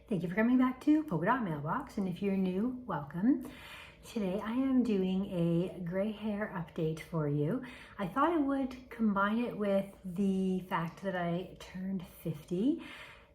Thank you for coming back to Polka Dot Mailbox, and if you're new, welcome. Today I am doing a gray hair update for you. I thought I would combine it with the fact that I turned 50.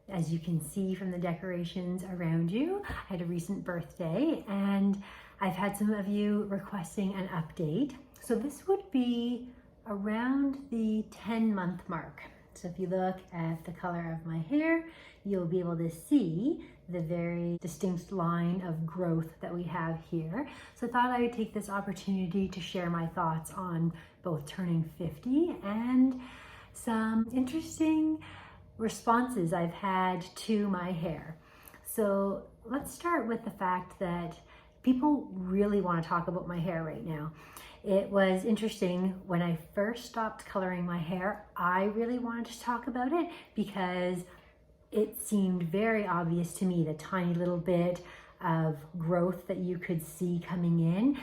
As you can see from the decorations around you, I had a recent birthday and I've had some of you requesting an update. So this would be around the 10-month mark. So if you look at the color of my hair, you'll be able to see the very distinct line of growth that we have here. So I thought I would take this opportunity to share my thoughts on both turning 50 and some interesting responses I've had to my hair. So let's start with the fact that people really want to talk about my hair right now. It was interesting when I first stopped coloring my hair, I really wanted to talk about it because it seemed very obvious to me, the tiny little bit of growth that you could see coming in.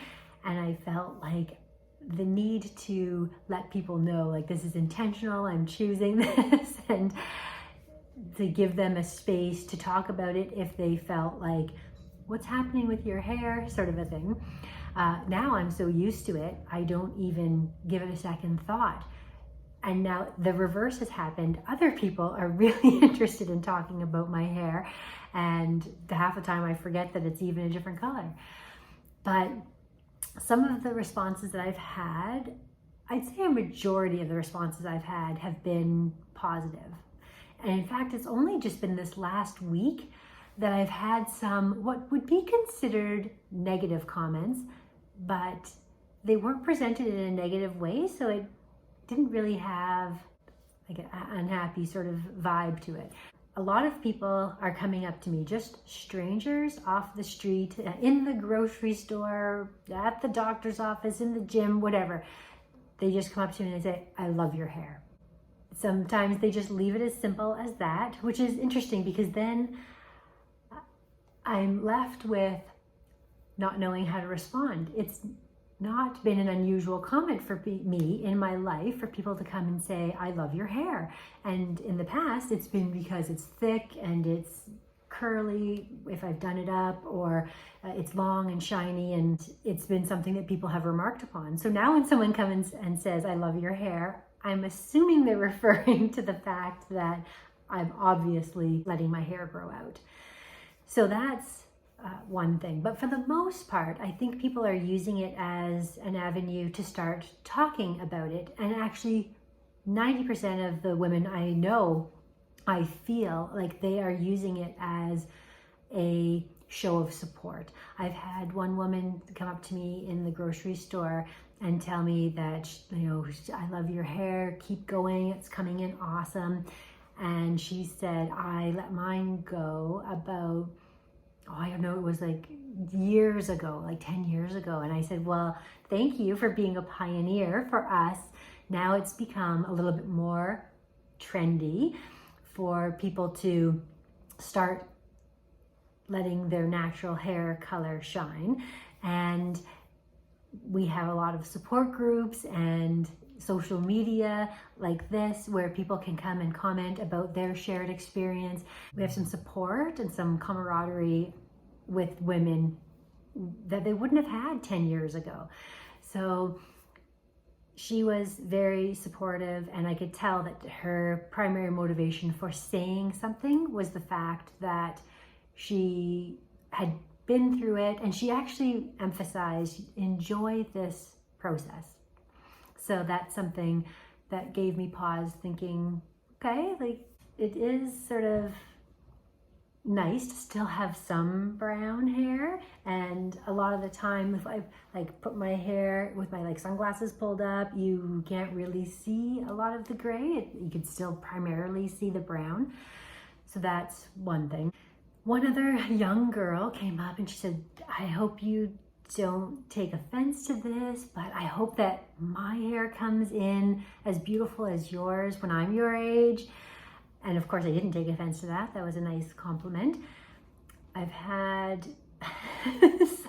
And I felt like the need to let people know, like, this is intentional, I'm choosing this, and to give them a space to talk about it if they felt like, what's happening with your hair, sort of a thing. Now I'm so used to it, I don't even give it a second thought. And now the reverse has happened. Other people are really interested in talking about my hair, and half the time I forget that it's even a different color. But some of the responses that I've had, I'd say a majority of the responses I've had have been positive. And in fact, it's only just been this last week that I've had some what would be considered negative comments, but they weren't presented in a negative way, so it didn't really have like an unhappy sort of vibe to it. A lot of people are coming up to me, just strangers off the street, in the grocery store, at the doctor's office, in the gym, whatever. They just come up to me and they say, I love your hair. Sometimes they just leave it as simple as that, which is interesting because then I'm left with not knowing how to respond. It's not been an unusual comment for me in my life for people to come and say, I love your hair. And in the past, it's been because it's thick and it's curly if I've done it up, or it's long and shiny, and it's been something that people have remarked upon. So now when someone comes and says, I love your hair, I'm assuming they're referring to the fact that I'm obviously letting my hair grow out. So that's one thing. But for the most part, I think people are using it as an avenue to start talking about it. And actually, 90% of the women I know, I feel like they are using it as a show of support. I've had one woman come up to me in the grocery store and tell me that, I love your hair, keep going, it's coming in awesome. And she said, I let mine go about, I don't know, it was like years ago, like 10 years ago. And I said, well, thank you for being a pioneer for us. Now it's become a little bit more trendy for people to start letting their natural hair color shine. And we have a lot of support groups and social media like this where people can come and comment about their shared experience. We have some support and some camaraderie with women that they wouldn't have had 10 years ago. So she was very supportive, and I could tell that her primary motivation for saying something was the fact that she had been through it, and she actually emphasized, enjoy this process. So that's something that gave me pause, thinking, okay, like, it is sort of nice to still have some brown hair. And a lot of the time, if I put my hair with my sunglasses pulled up, you can't really see a lot of the gray. You could still primarily see the brown. So that's one thing. One other young girl came up and she said, I hope you don't take offense to this, but I hope that my hair comes in as beautiful as yours when I'm your age. And of course, I didn't take offense to that. That was a nice compliment. I've had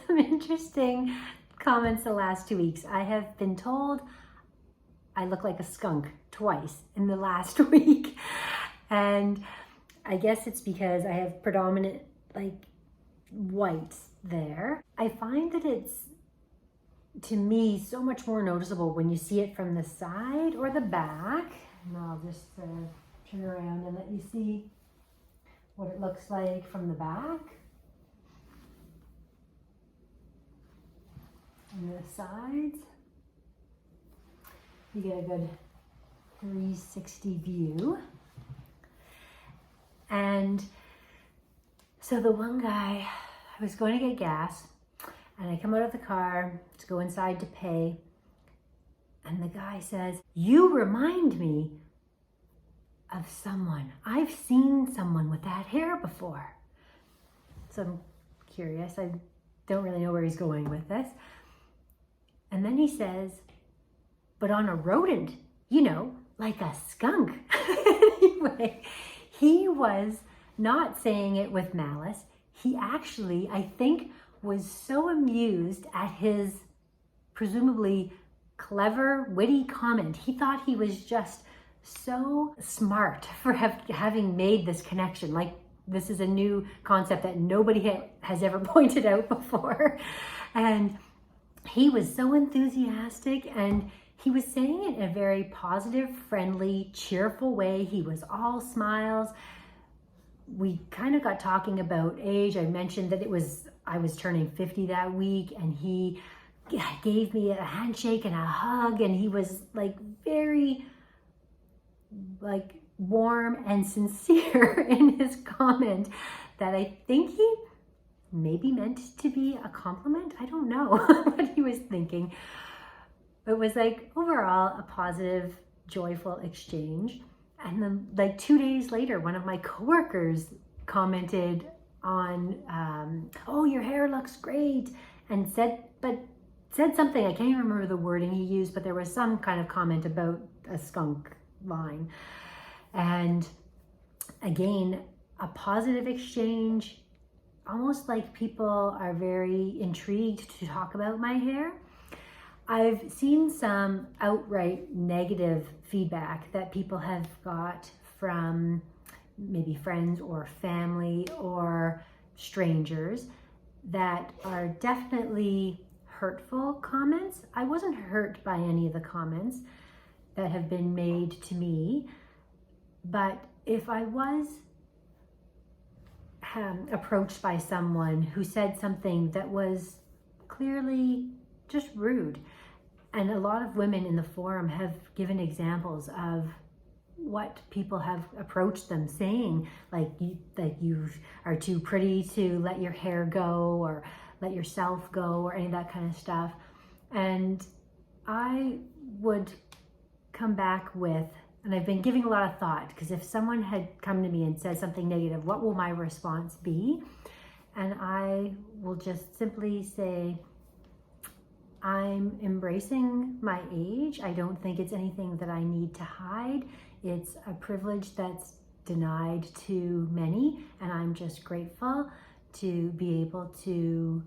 some interesting comments the last 2 weeks. I have been told I look like a skunk twice in the last week. And I guess it's because I have predominant like white there. I find that it's, to me, so much more noticeable when you see it from the side or the back. And I'll just turn around and let you see what it looks like from the back and the sides. You get a good 360 view. And so the one guy, I was going to get gas and I come out of the car to go inside to pay. And the guy says, "You remind me of someone. I've seen someone with that hair before." So I'm curious. I don't really know where he's going with this. And then he says, "But on a rodent, you know, like a skunk." Anyway, he was not saying it with malice. He actually, I think, was so amused at his presumably clever, witty comment. He thought he was just so smart for having made this connection. Like, this is a new concept that nobody has ever pointed out before. And he was so enthusiastic, and he was saying it in a very positive, friendly, cheerful way. He was all smiles. We kind of got talking about age. I mentioned that I was turning 50 that week, and he gave me a handshake and a hug, and he was like very like warm and sincere in his comment that I think he maybe meant to be a compliment. I don't know what he was thinking. It was like overall a positive, joyful exchange. And then like 2 days later, one of my coworkers commented on, "Oh, your hair looks great," and said something, I can't even remember the wording he used, but there was some kind of comment about a skunk line. And again, a positive exchange, almost like people are very intrigued to talk about my hair. I've seen some outright negative feedback that people have got from maybe friends or family or strangers that are definitely hurtful comments. I wasn't hurt by any of the comments that have been made to me, but if I was approached by someone who said something that was clearly just rude, and a lot of women in the forum have given examples of what people have approached them saying, like you are too pretty to let your hair go, or let yourself go, or any of that kind of stuff. And I would come back with, and I've been giving a lot of thought, because if someone had come to me and said something negative, what will my response be? And I will just simply say, I'm embracing my age. I don't think it's anything that I need to hide. It's a privilege that's denied to many, and I'm just grateful to be able to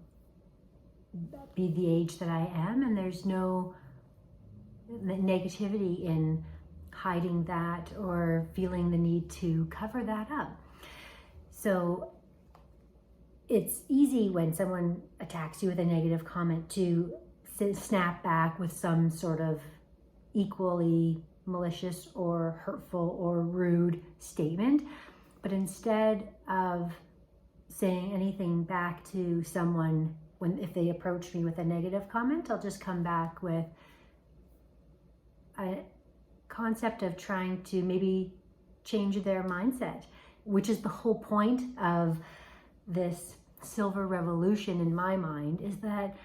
be the age that I am, and there's no negativity in hiding that or feeling the need to cover that up. So it's easy when someone attacks you with a negative comment to snap back with some sort of equally malicious or hurtful or rude statement. But instead of saying anything back to someone, if they approach me with a negative comment, I'll just come back with a concept of trying to maybe change their mindset, which is the whole point of this silver revolution in my mind, is that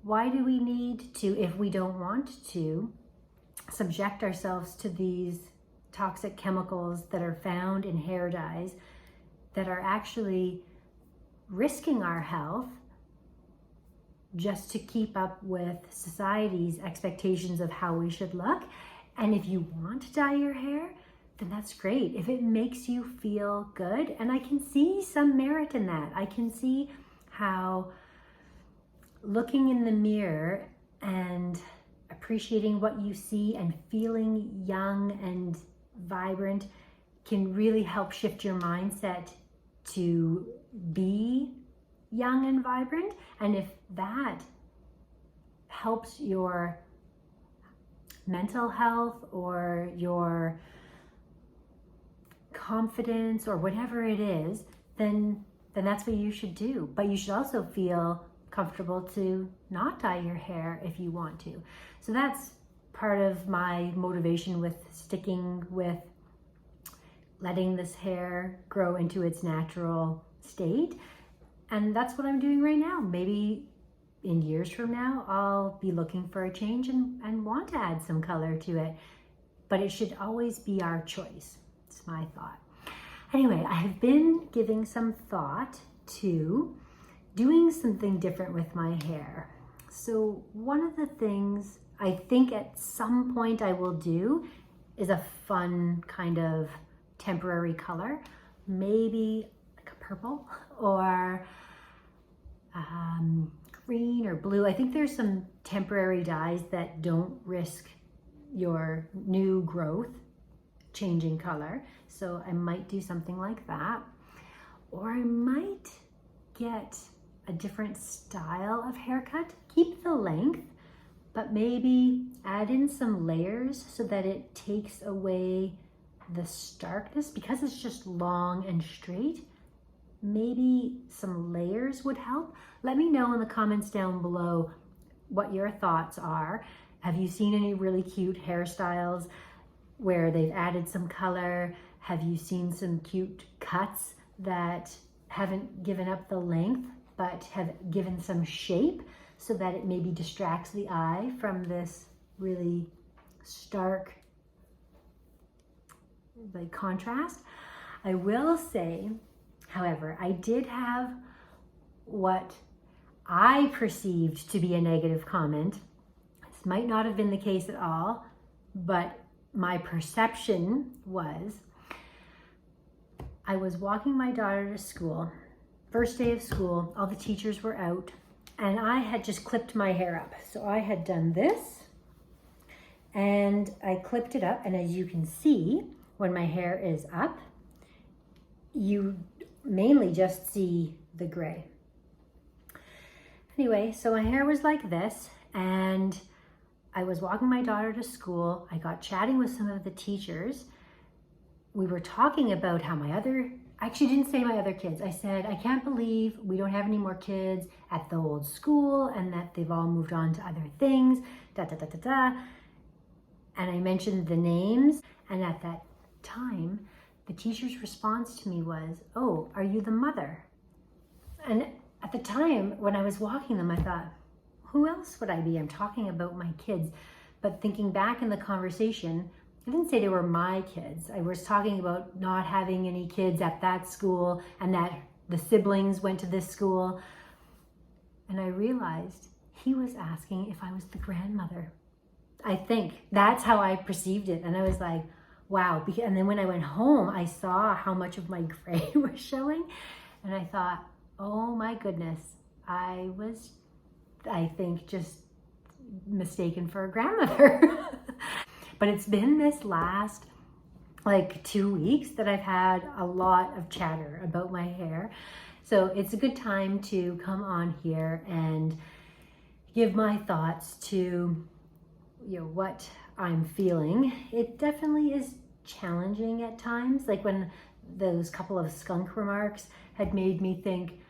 why do we need to, if we don't want to, subject ourselves to these toxic chemicals that are found in hair dyes that are actually risking our health just to keep up with society's expectations of how we should look? And if you want to dye your hair, then that's great. If it makes you feel good, and I can see some merit in that. I can see how looking in the mirror and appreciating what you see and feeling young and vibrant can really help shift your mindset to be young and vibrant. And if that helps your mental health or your confidence or whatever it is, then that's what you should do. But you should also feel comfortable to not dye your hair if you want to. So that's part of my motivation with sticking with letting this hair grow into its natural state. And that's what I'm doing right now. Maybe in years from now, I'll be looking for a change and want to add some color to it. But it should always be our choice. It's my thought. Anyway, I have been giving some thought to doing something different with my hair. So one of the things I think at some point I will do is a fun kind of temporary color, maybe like a purple or green or blue. I think there's some temporary dyes that don't risk your new growth changing color. So I might do something like that. Or I might get a different style of haircut, keep the length, but maybe add in some layers so that it takes away the starkness. Because it's just long and straight, maybe some layers would help. Let me know in the comments down below what your thoughts are. Have you seen any really cute hairstyles where they've added some color? Have you seen some cute cuts that haven't given up the length but have given some shape so that it maybe distracts the eye from this really stark like contrast? I will say, however, I did have what I perceived to be a negative comment. This might not have been the case at all, but my perception was, I was walking my daughter to school, first day of school, all the teachers were out, and I had just clipped my hair up. So I had done this, and I clipped it up, and as you can see, when my hair is up, you mainly just see the gray. Anyway, so my hair was like this, and I was walking my daughter to school. I got chatting with some of the teachers. We were talking about how I actually didn't say my other kids. I said, I can't believe we don't have any more kids at the old school and that they've all moved on to other things, da da da da da. And I mentioned the names, and at that time, the teacher's response to me was, oh, are you the mother? And at the time, when I was walking them, I thought, who else would I be? I'm talking about my kids. But thinking back in the conversation, I didn't say they were my kids. I was talking about not having any kids at that school and that the siblings went to this school. And I realized he was asking if I was the grandmother. I think that's how I perceived it. And I was like, wow. And then when I went home, I saw how much of my gray was showing. And I thought, oh my goodness, I was, I think, just mistaken for a grandmother. But it's been this last like 2 weeks that I've had a lot of chatter about my hair. So it's a good time to come on here and give my thoughts to, you know, what I'm feeling. It definitely is challenging at times. Like when those couple of skunk remarks had made me think,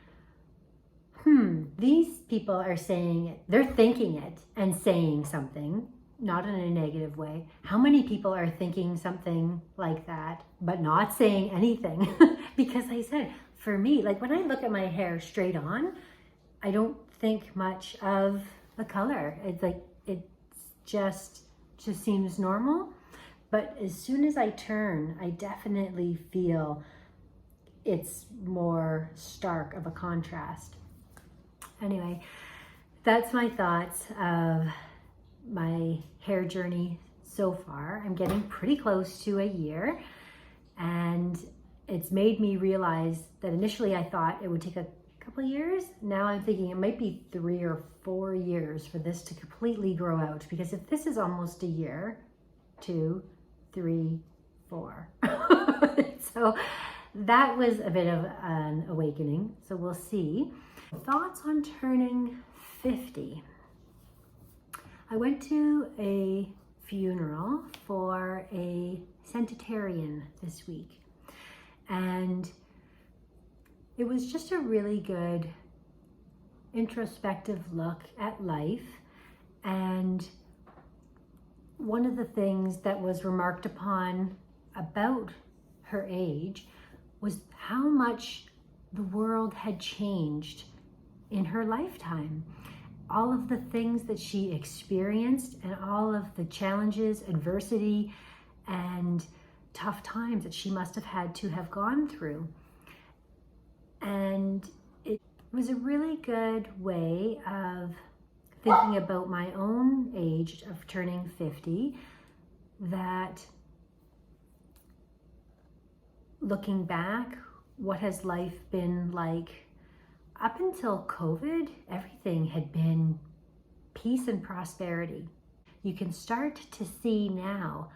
these people are saying it, they're thinking it and saying something, not in a negative way. How many people are thinking something like that, but not saying anything? Because I said, for me, like when I look at my hair straight on, I don't think much of the color. It's like, it just seems normal. But as soon as I turn, I definitely feel it's more stark of a contrast. Anyway, that's my thoughts of my hair journey so far. I'm getting pretty close to a year, and it's made me realize that initially I thought it would take a couple of years. Now I'm thinking it might be 3 or 4 years for this to completely grow out, because if this is almost a year, 2, 3, 4. So that was a bit of an awakening. So we'll see. Thoughts on turning 50. I went to a funeral for a centenarian this week, and it was just a really good introspective look at life. And one of the things that was remarked upon about her age was how much the world had changed in her lifetime. All of the things that she experienced and all of the challenges, adversity, and tough times that she must have had to have gone through. And it was a really good way of thinking about my own age of turning 50, that looking back, what has life been like? Up until COVID, everything had been peace and prosperity. You can start to see now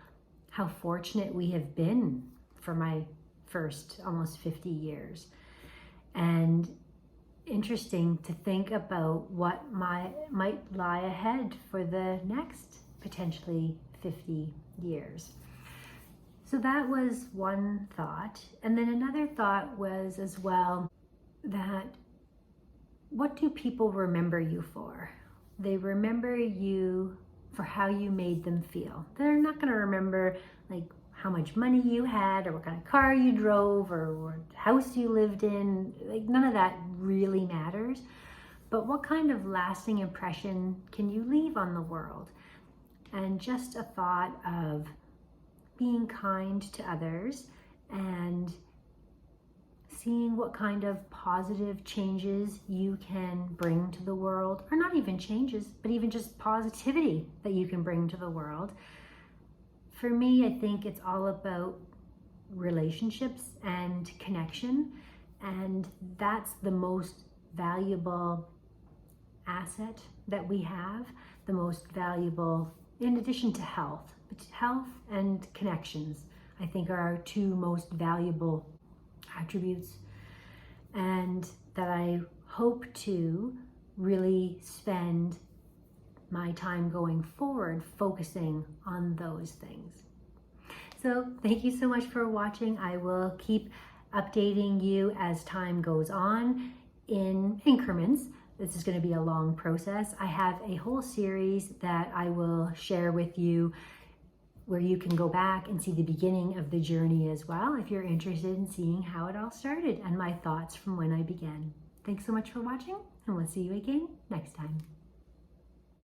how fortunate we have been for my first almost 50 years. And interesting to think about what might lie ahead for the next potentially 50 years. So that was one thought. And then another thought was as well that what do people remember you for? They remember you for how you made them feel. They're not going to remember like how much money you had or what kind of car you drove or what house you lived in. Like none of that really matters. But what kind of lasting impression can you leave on the world? And just a thought of being kind to others and seeing what kind of positive changes you can bring to the world, or not even changes, but even just positivity that you can bring to the world. For me, I think it's all about relationships and connection, and that's the most valuable asset that we have, the most valuable, in addition to health. But health and connections, I think, are our two most valuable attributes, and that I hope to really spend my time going forward focusing on those things. So thank you so much for watching. I will keep updating you as time goes on in increments. This is going to be a long process. I have a whole series that I will share with you where you can go back and see the beginning of the journey as well if you're interested in seeing how it all started and my thoughts from when I began. Thanks so much for watching, and we'll see you again next time.